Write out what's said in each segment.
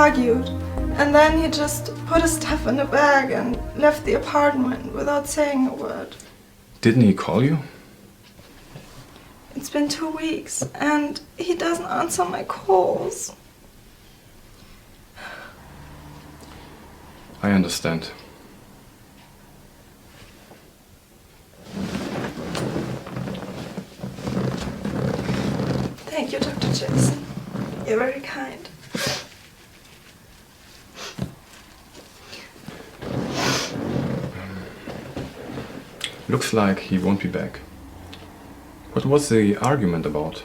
argued, and then he just put his stuff in a bag and left the apartment without saying a word. Didn't he call you? It's been 2 weeks, and he doesn't answer my calls. I understand. Thank you, Dr. Jason. You're very kind. Looks like he won't be back. What was the argument about?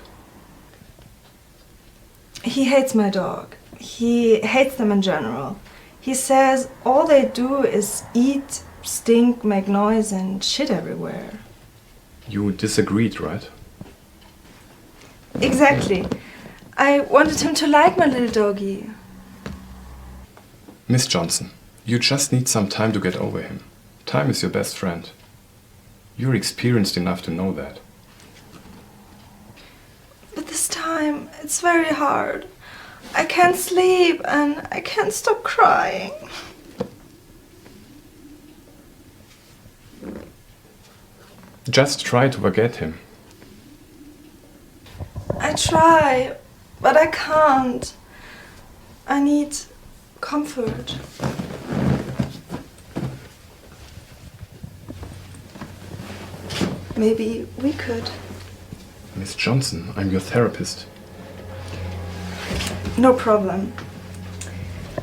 He hates my dog. He hates them in general. He says all they do is eat, stink, make noise, and shit everywhere. You disagreed, right? Exactly. I wanted him to like my little doggy. Miss Johnson, you just need some time to get over him. Time is your best friend. You're experienced enough to know that. But this time, it's very hard. I can't sleep and I can't stop crying. Just try to forget him. I try, but I can't. I need comfort. Maybe we could. Miss Johnson, I'm your therapist. No problem.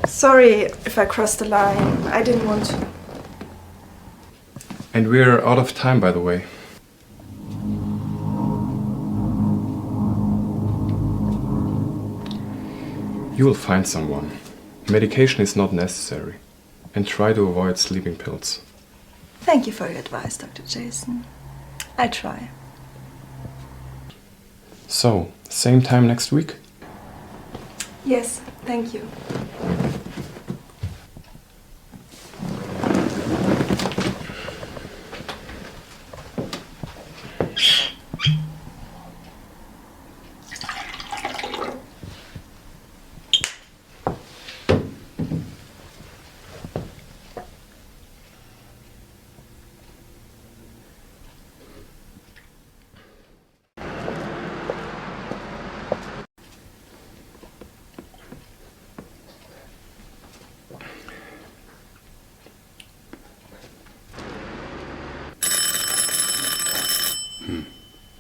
Sorry if I crossed the line. I didn't want to. And we're out of time, by the way. You will find someone. Medication is not necessary. And try to avoid sleeping pills. Thank you for your advice, Dr. Jason. I try. So, same time next week? Yes, thank you.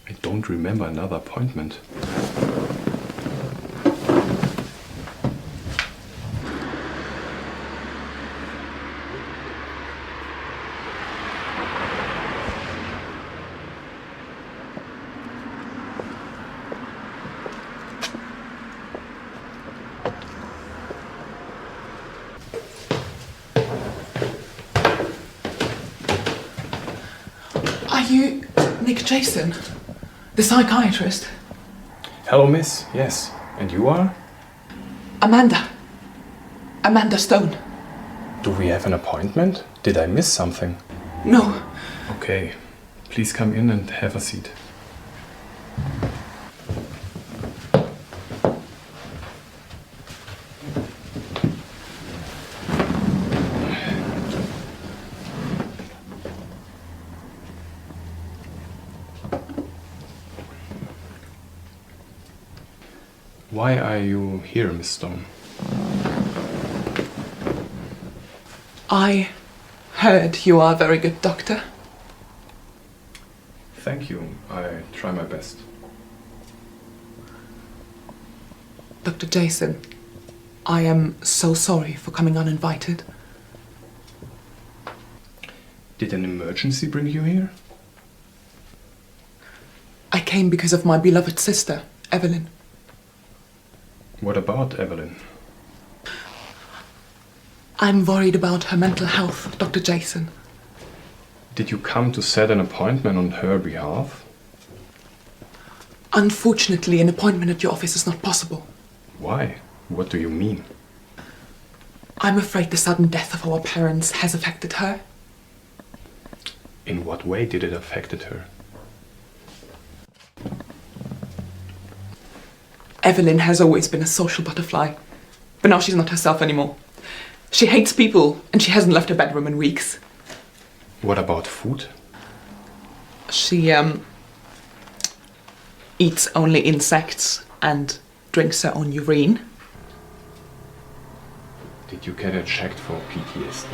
I don't remember another appointment. Are you Nick Jason, the psychiatrist? Hello, miss. Yes. And you are? Amanda. Amanda Stone. Do we have an appointment? Did I miss something? No. Okay. Please come in and have a seat. Why are you here, Miss Stone? I heard you are a very good doctor. Thank you. I try my best. Dr. Jason, I am so sorry for coming uninvited. Did an emergency bring you here? I came because of my beloved sister, Evelyn. What about Evelyn? I'm worried about her mental health, Dr. Jason. Did you come to set an appointment on her behalf? Unfortunately, an appointment at your office is not possible. Why? What do you mean? I'm afraid the sudden death of our parents has affected her. In what way did it affect her? Evelyn has always been a social butterfly. but now she's not herself anymore. She hates people and she hasn't left her bedroom in weeks. What about food? She eats only insects and drinks her own urine. Did you get her checked for PTSD?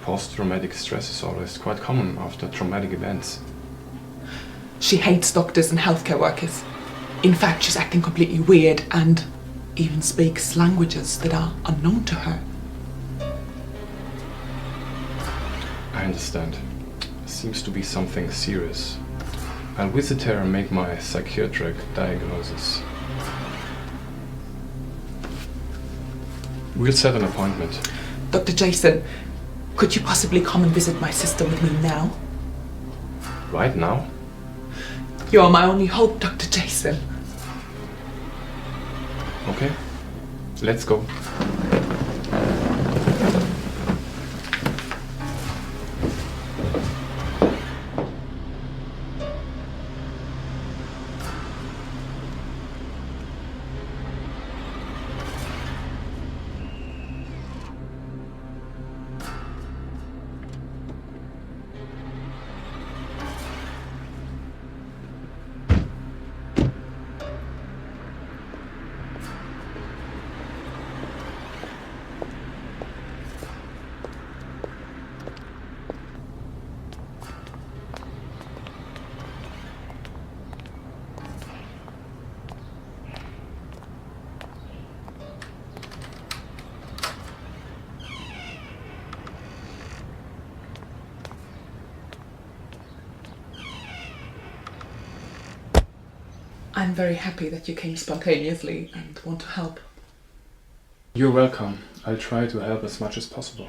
Post-traumatic stress is always quite common after traumatic events. She hates doctors and healthcare workers. In fact, she's acting completely weird and even speaks languages that are unknown to her. I understand. Seems to be something serious. I'll visit her and make my psychiatric diagnosis. We'll set an appointment. Dr. Jason, could you possibly come and visit my sister with me now? Right now? You are my only hope, Dr. Jason. Okay, let's go. I'm very happy that you came spontaneously and want to help. You're welcome. I'll try to help as much as possible.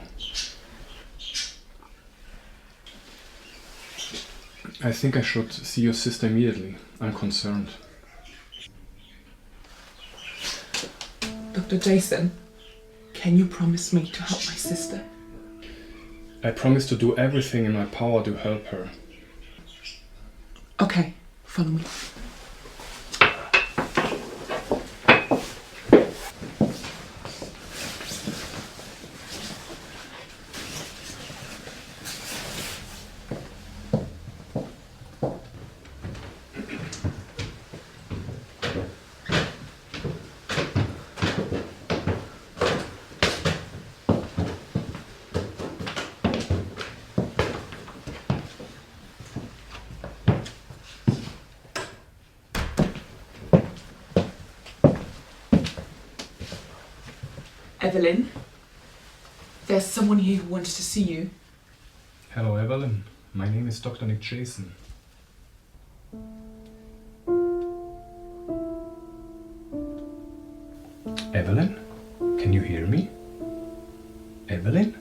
I think I should see your sister immediately. I'm concerned. Dr. Jason, can you promise me to help my sister? I promise to do everything in my power to help her. Okay, follow me. Evelyn, there's someone here who wants to see you. Hello, Evelyn. My name is Dr. Nick Jason. Evelyn? Can you hear me? Evelyn?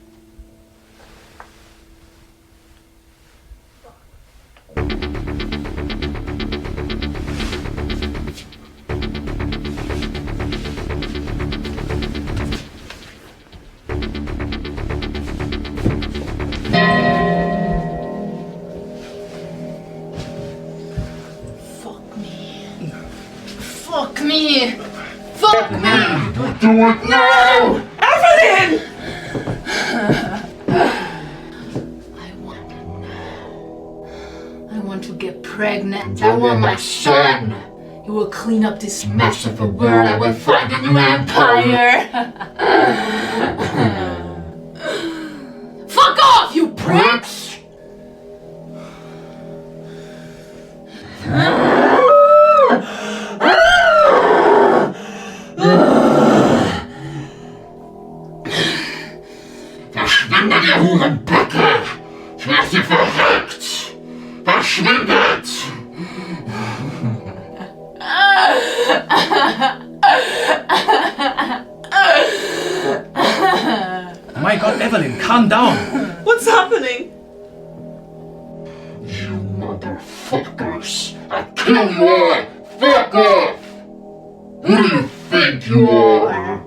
Fuck me! Fuck me! Do it now! Evelyn! I want to get pregnant. I want my son. You will clean up this mess of a world. I will find a new empire. Fuck off, you pricks! Verschwindet, ihr Hurenböcke! Ich mach sie verrückt! Verschwindet! My God, Evelyn, calm down! What's happening? You motherfuckers! I'll kill you all! Fuck off! Who do you think you are?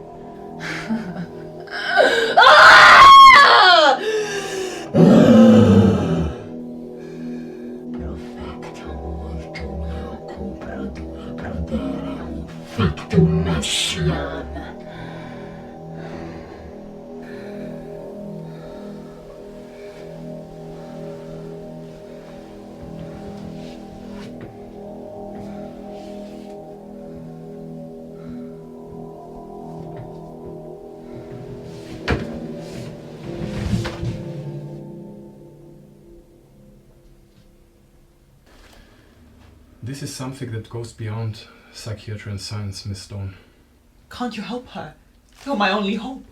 Perfetto, molto mio cooperatore perdere un fictum messian. This is something that goes beyond psychiatry and science, Miss Stone. Can't you help her? You're my only hope.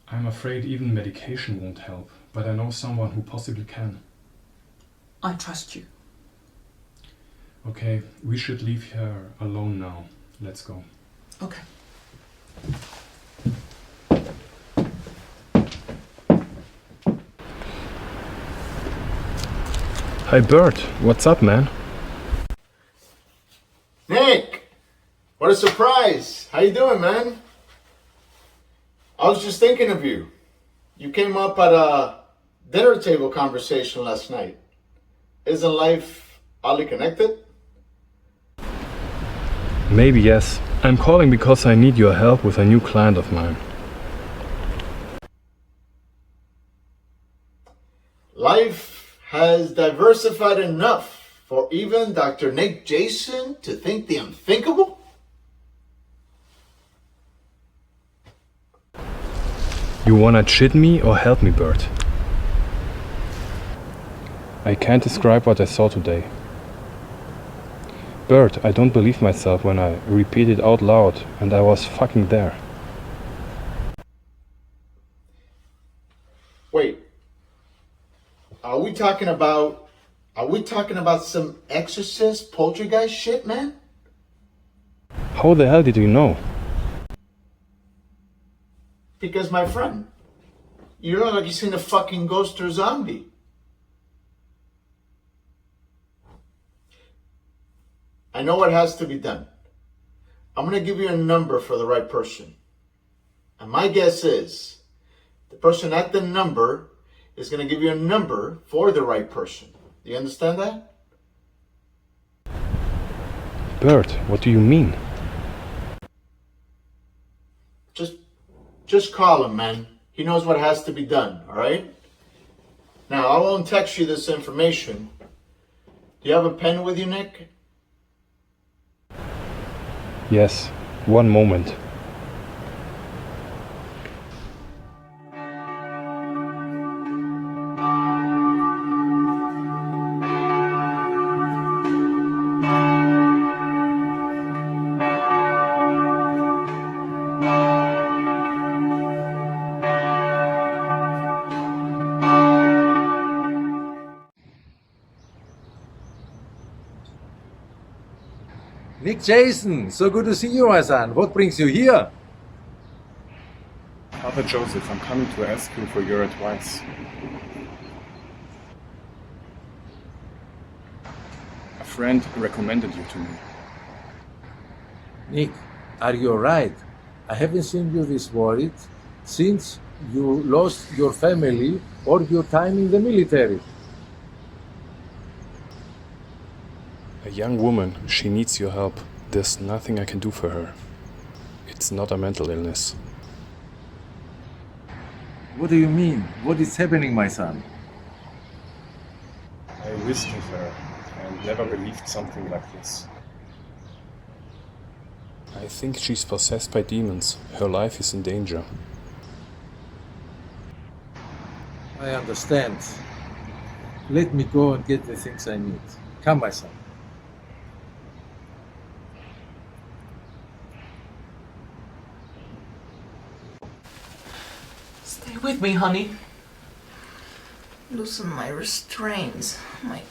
I'm afraid even medication won't help, but I know someone who possibly can. I trust you. Okay, we should leave her alone now. Let's go. Okay. Hi Bert, what's up, man? Nick, what a surprise. How you doing, man? I was just thinking of you. You came up at a dinner table conversation last night. Isn't life oddly connected? Maybe yes. I'm calling because I need your help with a new client of mine. Life has diversified enough for even Dr. Nick Jason to think the unthinkable? You wanna cheat me or help me, Bert? I can't describe what I saw today. Bert, I don't believe myself when I repeat it out loud, and I was fucking there. Wait. Are we talking about some exorcist poltergeist shit, man? How the hell did you know? Because, my friend, you look like you've seen a fucking ghost or zombie. I know what has to be done. I'm going to give you a number for the right person. And my guess is the person at the number is going to give you a number for the right person. Do you understand that? Bert, what do you mean? Just call him, man. He knows what has to be done, all right? Now, I won't text you this information. Do you have a pen with you, Nick? Yes, one moment. Nick Jason, so good to see you, my son. What brings you here? Father Joseph, I'm coming to ask you for your advice. A friend recommended you to me. Nick, are you alright? I haven't seen you this worried since you lost your family or your time in the military. A young woman, she needs your help. There's nothing I can do for her. It's not a mental illness. What do you mean? What is happening, my son? I visited her and never believed something like this. I think she's possessed by demons. Her life is in danger. I understand. Let me go and get the things I need. Come, my son. Stay with me, honey. Loosen my restraints. My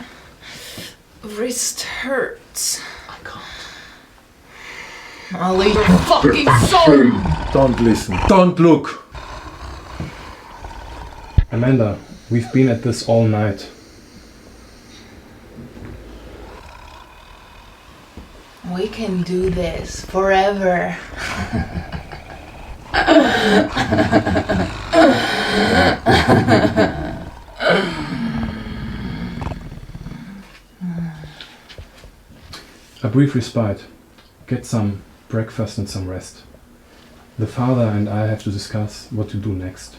wrist hurts. I can't. I'll eat your fucking soul! Don't listen. Don't look. Amanda, we've been at this all night. We can do this forever. A brief respite. Get some breakfast and some rest. The father and I have to discuss what to do next.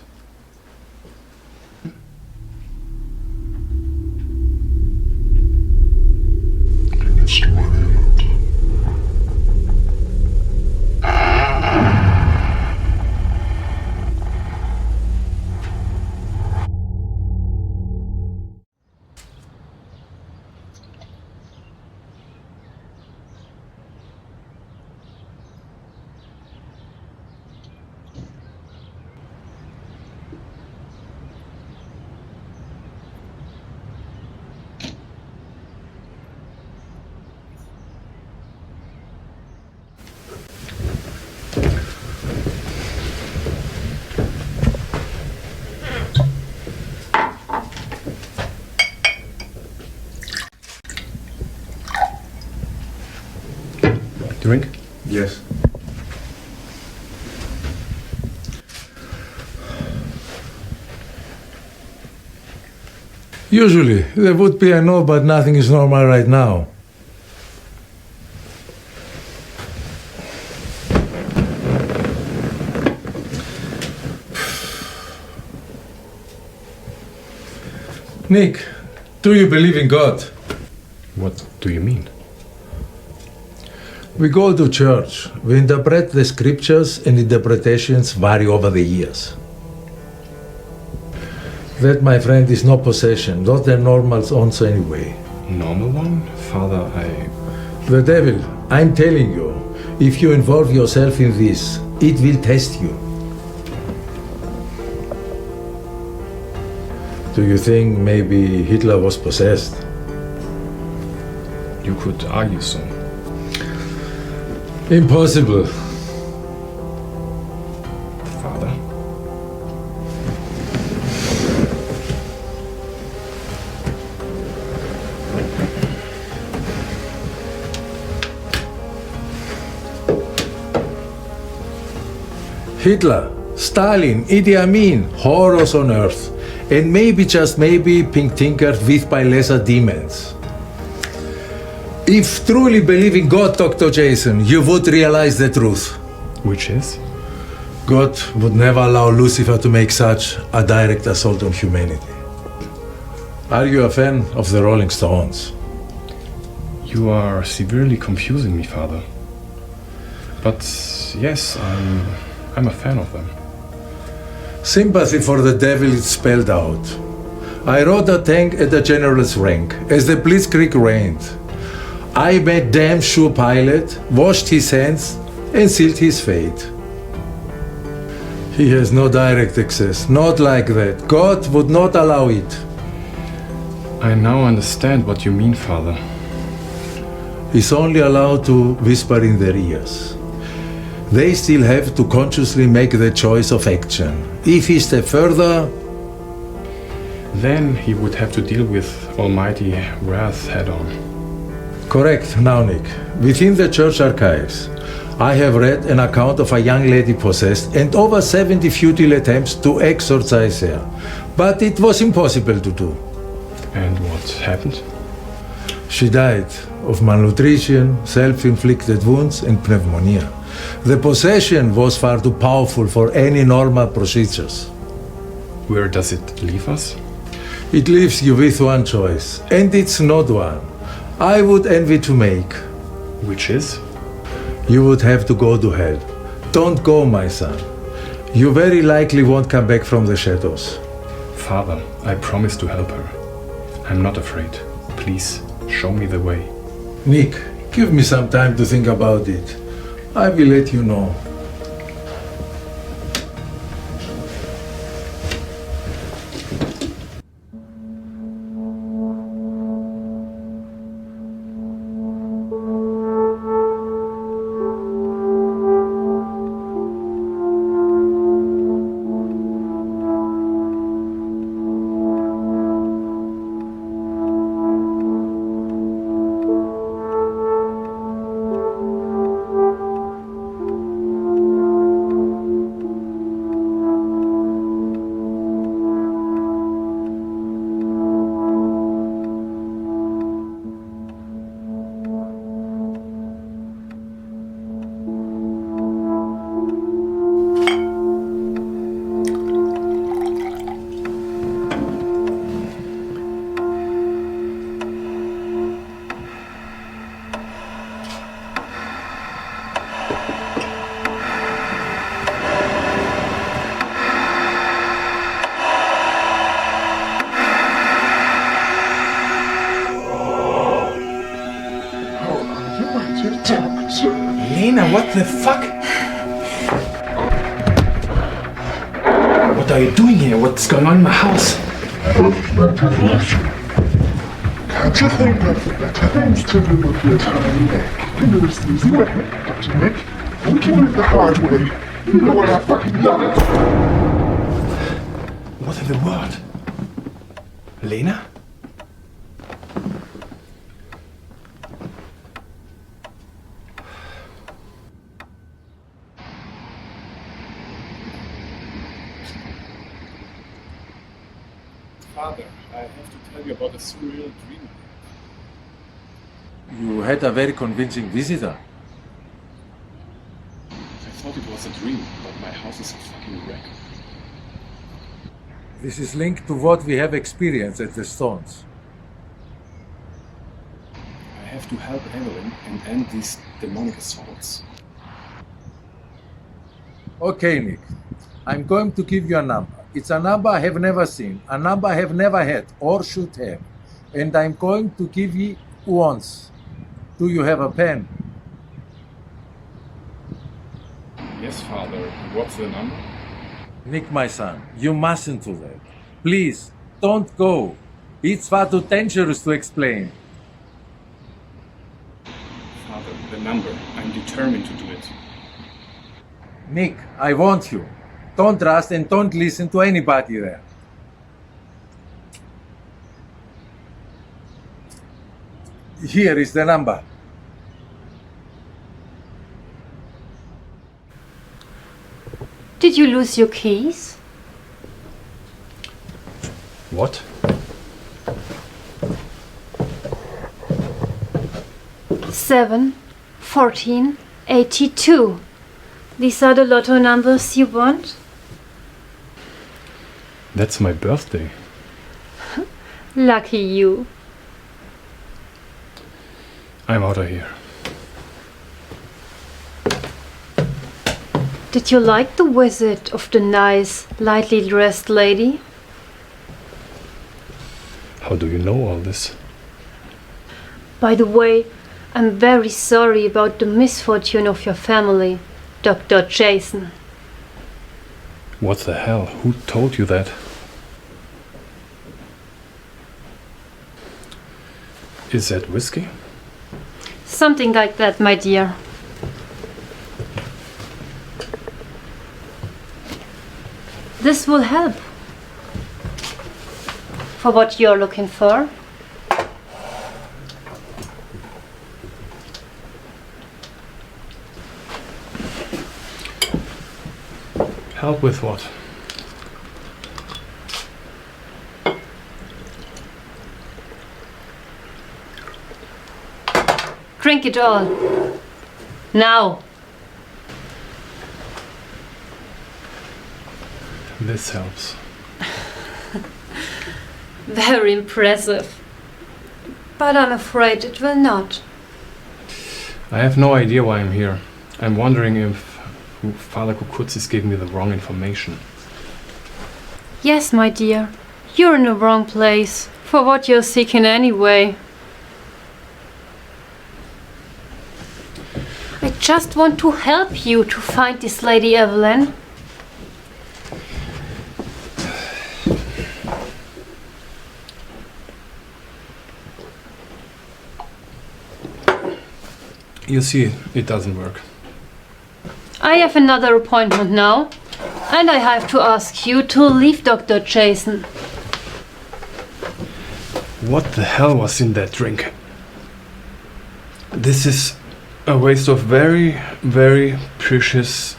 Drink? Yes. Usually, there would be a no, but nothing is normal right now. Nick, do you believe in God? What do you mean? We go to church, we interpret the scriptures, and interpretations vary over the years. That, my friend, is no possession, not the normal answer anyway. Normal one? Father, The devil, I'm telling you, if you involve yourself in this, it will test you. Do you think maybe Hitler was possessed? You could argue so. Impossible. Father? Hitler, Stalin, Idi Amin, horrors on earth. And maybe, just maybe, Pink tinkered with by lesser demons. If truly believe in God, Dr. Jason, you would realize the truth. Which is? God would never allow Lucifer to make such a direct assault on humanity. Are you a fan of the Rolling Stones? You are severely confusing me, Father. But yes, I'm a fan of them. Sympathy for the devil is spelled out. I rode a tank at the general's rank as the Blitzkrieg reigned. I met damn sure pilot, washed his hands, and sealed his fate. He has no direct access, not like that. God would not allow it. I now understand what you mean, Father. He's only allowed to whisper in their ears. They still have to consciously make the choice of action. If he step further, Then he would have to deal with almighty wrath head-on. correct, now Nick. Within the church archives, I have read an account of a young lady possessed and over 70 futile attempts to exorcise her. But it was impossible to do. And what happened? She died of malnutrition, self-inflicted wounds, and pneumonia. The possession was far too powerful for any normal procedures. Where does it leave us? It leaves you with one choice, and it's not one I would envy to make. Which is? You would have to go to hell. Don't go, my son. You very likely won't come back from the shadows. Father, I promise to help her. I'm not afraid. Please, show me the way. Nick, give me some time to think about it. I will let you know. Lena, what the fuck? What are you doing here? What's going on in my house? Can't you think of better things to do with your time? You know this easy way, Dr. Nick. We can do it the hard way. You know what I fucking love it. What in the world? Lena? Father, I have to tell you about a surreal dream. You had a very convincing visitor. I thought it was a dream, but my house is a fucking wreck. This is linked to what we have experienced at the Stones. I have to help Evelyn and end these demonic assaults. Okay, Nick. I'm going to give you a number. It's a number I have never seen, a number I have never had or should have. And I'm going to give you once. Do you have a pen? Yes, Father. What's the number? Nick, my son, you mustn't do that. Please, don't go. It's far too dangerous to explain. Father, the number. I'm determined to do it. Nick, I want you. Don't trust and don't listen to anybody there. Here is the number. Did you lose your keys? What? Seven, 14, 82. These are the lotto numbers you want? That's my birthday. Lucky you. I'm out of here. Did you like the visit of the nice, lightly dressed lady? How do you know all this? By the way, I'm very sorry about the misfortune of your family, Dr. Jason. What the hell? Who told you that? Is that whiskey? Something like that, my dear. This will help. For what you're looking for. Help with what? Drink it all. Now. This helps. Very impressive. But I'm afraid it will not. I have no idea why I'm here. I'm wondering if Father Kukuzis gave me the wrong information. Yes, my dear. You're in the wrong place for what you're seeking anyway. I just want to help you to find this Lady Evelyn. You see, it doesn't work. I have another appointment now, and I have to ask you to leave, Dr. Jason. What the hell was in that drink? This is a waste of very, very precious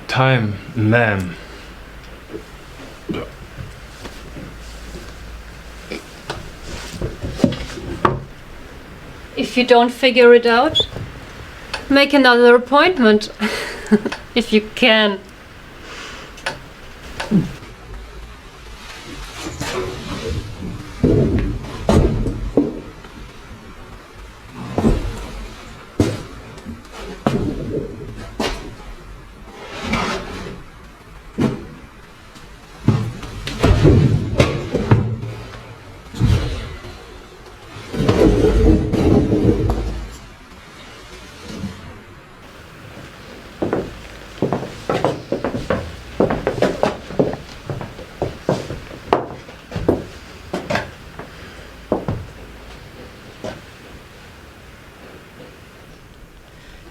time, ma'am. If you don't figure it out, make another appointment. If you can.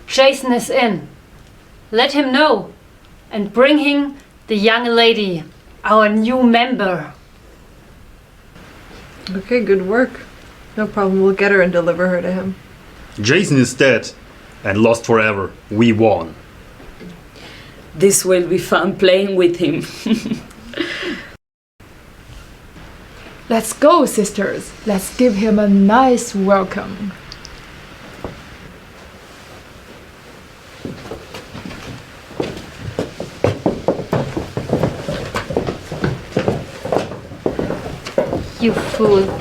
Jason is in. Let him know. And bring him the young lady, our new member. Okay, good work. No problem, we'll get her and deliver her to him. Jason is dead and lost forever. We won. This will be fun playing with him. Let's go, sisters. Let's give him a nice welcome. You fool.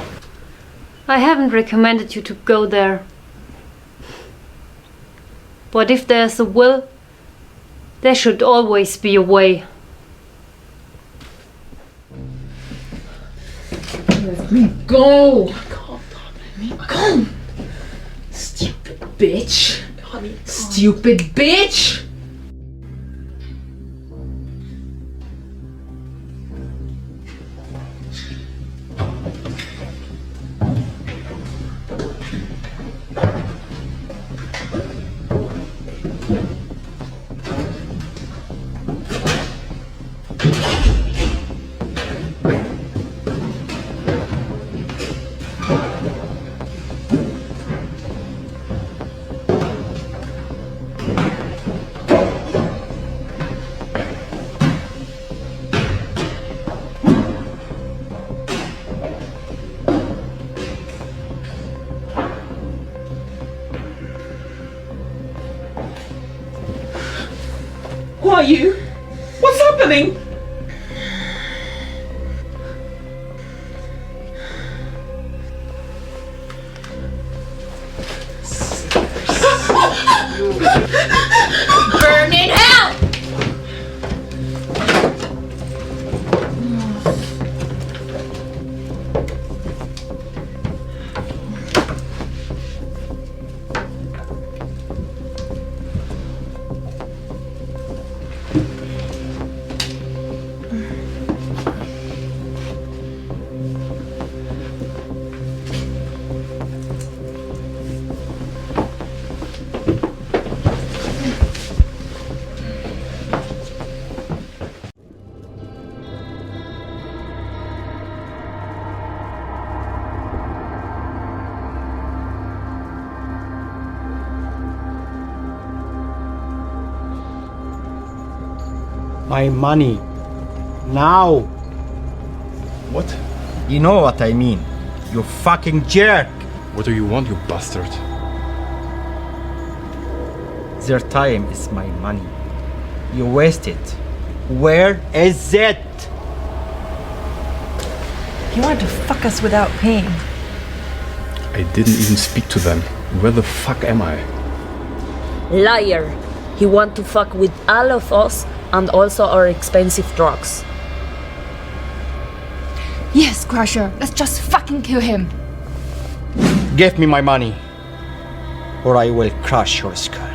I haven't recommended you to go there. But if there's a will, there should always be a way. Let me go! Let me go! Stupid bitch! Honey, stupid bitch! Who are you? What's happening? Burn in hell! My money. Now. What? You know what I mean. You fucking jerk. What do you want, you bastard? Their time is my money. You waste it. Where is it? He wanted to fuck us without paying. I didn't even speak to them. Where the fuck am I? Liar. He want to fuck with all of us and also our expensive drugs. Yes, Crusher. Let's just fucking kill him. Give me my money, or I will crush your skull.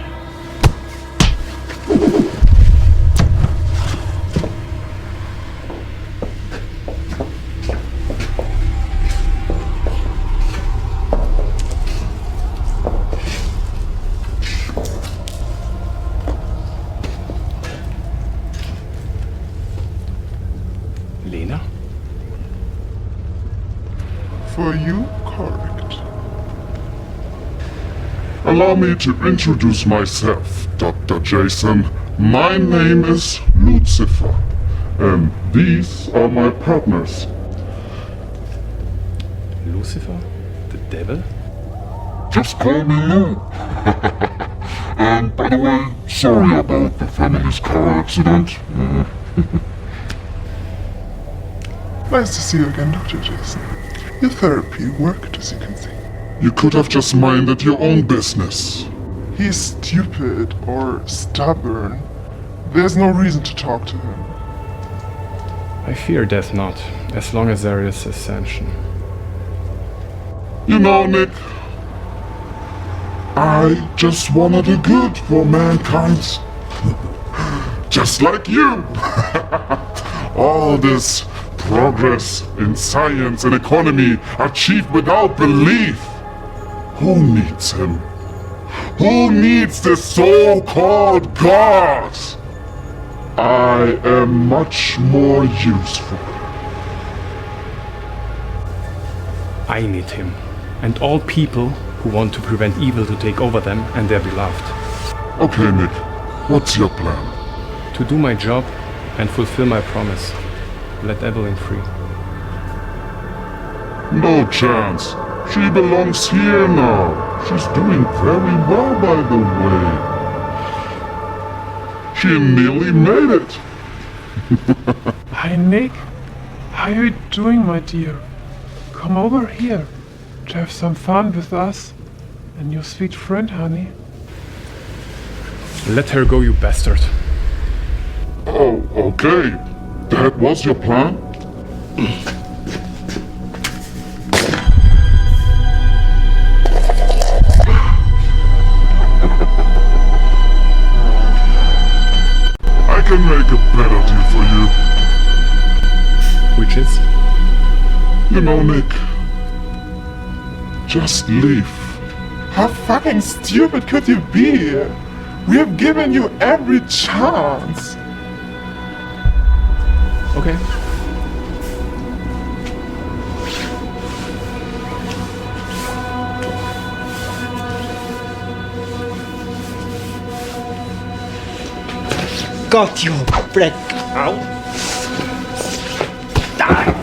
Lena? For you, correct. Allow me to introduce myself, Dr. Jason. My name is Lucifer, and these are my partners. Lucifer? The devil? Just call me Lou. And by the way, sorry about the family's car accident. Nice to see you again, Dr. Jason. Your therapy worked, as you can see. You could have just minded your own business. He's stupid or stubborn. There's no reason to talk to him. I fear death not, as long as there is ascension. You know, Nick, I just wanna do good for mankind. Just like you. All this progress in science and economy achieved without belief. Who needs him? Who needs the so-called God? I am much more useful. I need him, and all people who want to prevent evil to take over them and their beloved. Okay, Nick, what's your plan? To do my job and fulfill my promise. Let Evelyn free. No chance. She belongs here now. She's doing very well, by the way. She nearly made it. Hi, Nick. How are you doing, my dear? Come over here to have some fun with us and your sweet friend, honey. Let her go, you bastard. Oh, okay. That was your plan? I can make a better deal for you. Which is? You know, Nick. Just leave. How fucking stupid could you be? We have given you every chance. Okay. Got you, prick. Ow. Die.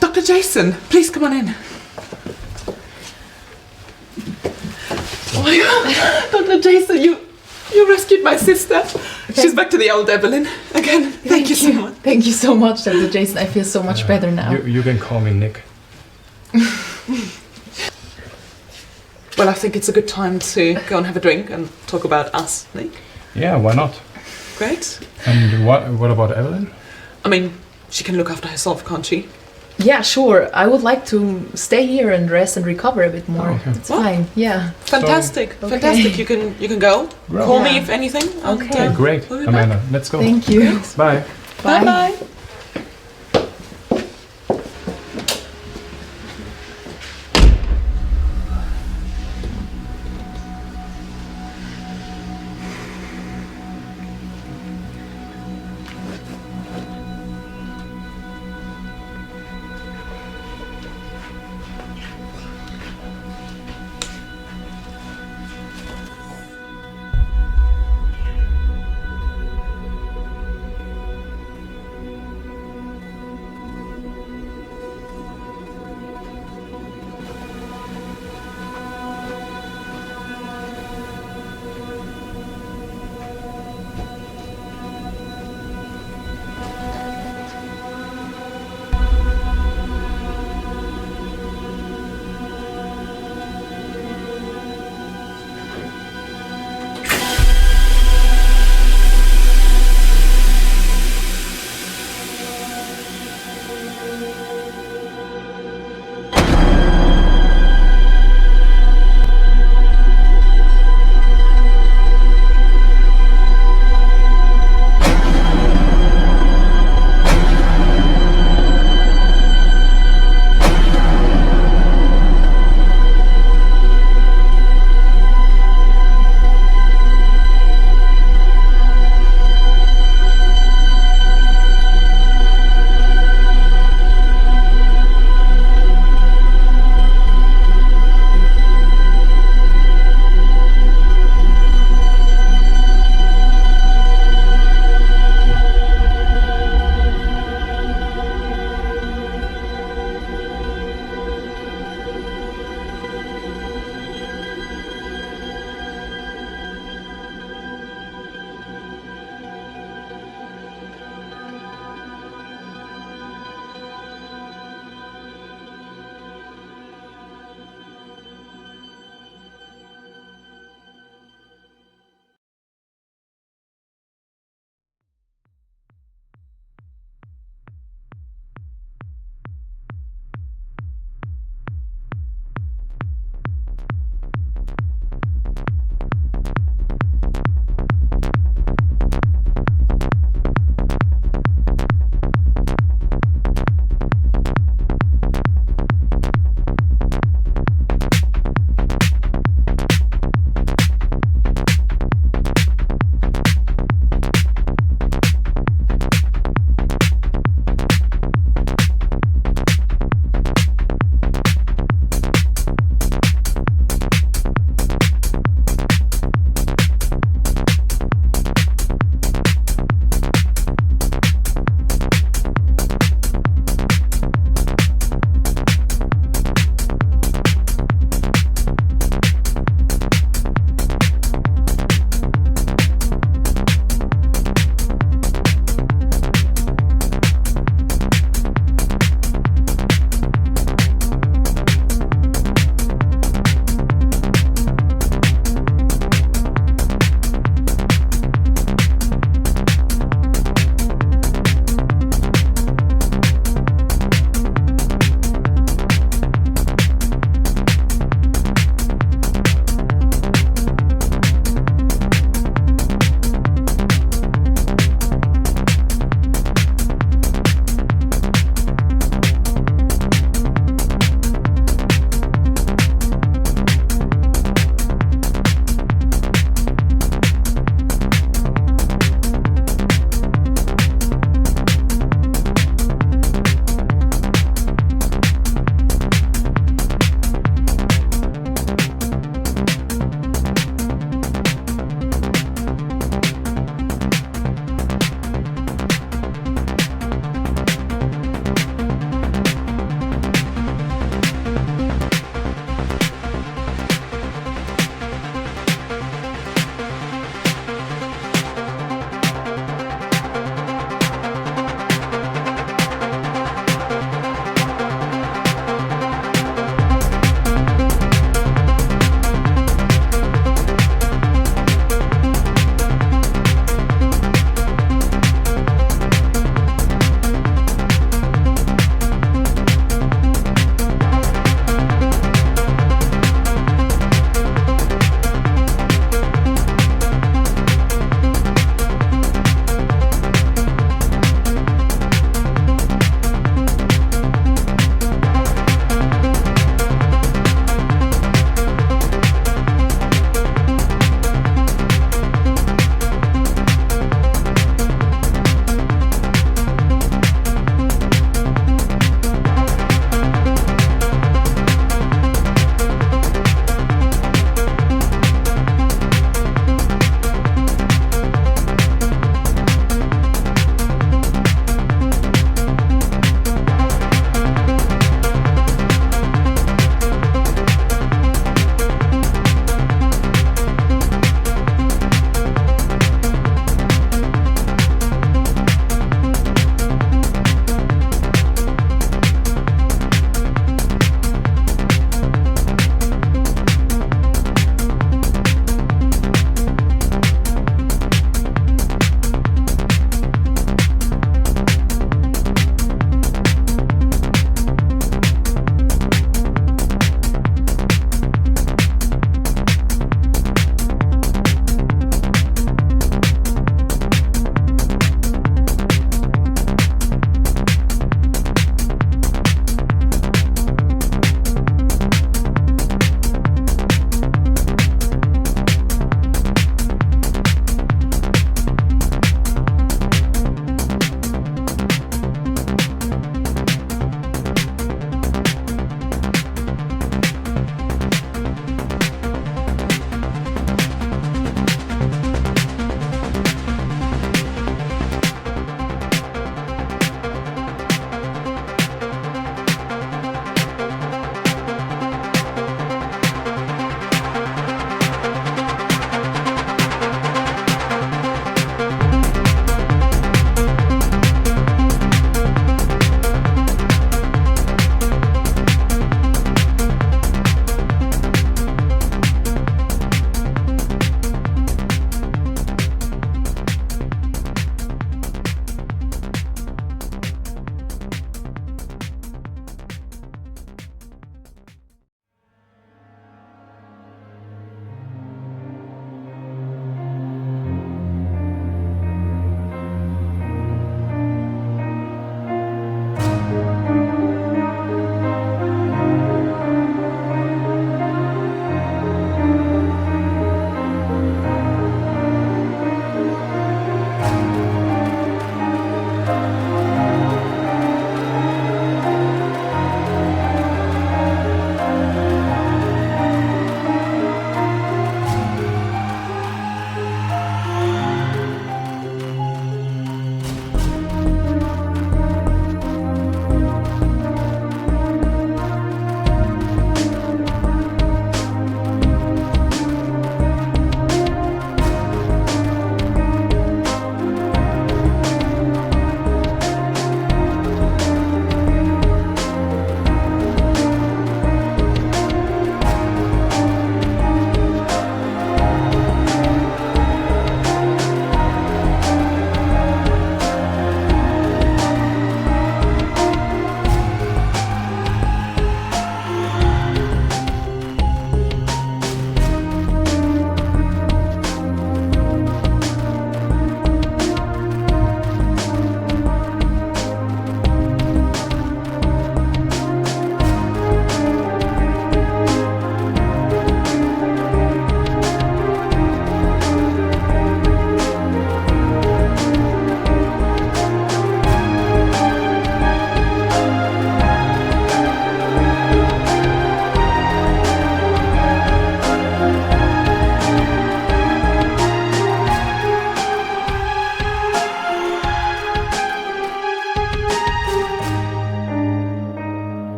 Dr. Jason, please come on in. Oh my god, Dr. Jason, you rescued my sister. She's back to the old Evelyn again. Thank you so much. Thank you so much, Dr. Jason. I feel so much better now. You can call me Nick. Well, I think it's a good time to go and have a drink and talk about us, Nick. Yeah, why not? Great. And what about Evelyn? I mean, she can look after herself, can't she? Yeah, sure. I would like to stay here and rest and recover a bit more. okay. It's fine. Yeah. Fantastic, So- fantastic. Okay. You can go. Great. Call me Yeah. if anything. and, Okay. Great, we'll be back. Amanda. Let's go. Thank you. Bye. Bye bye.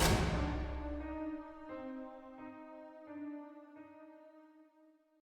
Bye.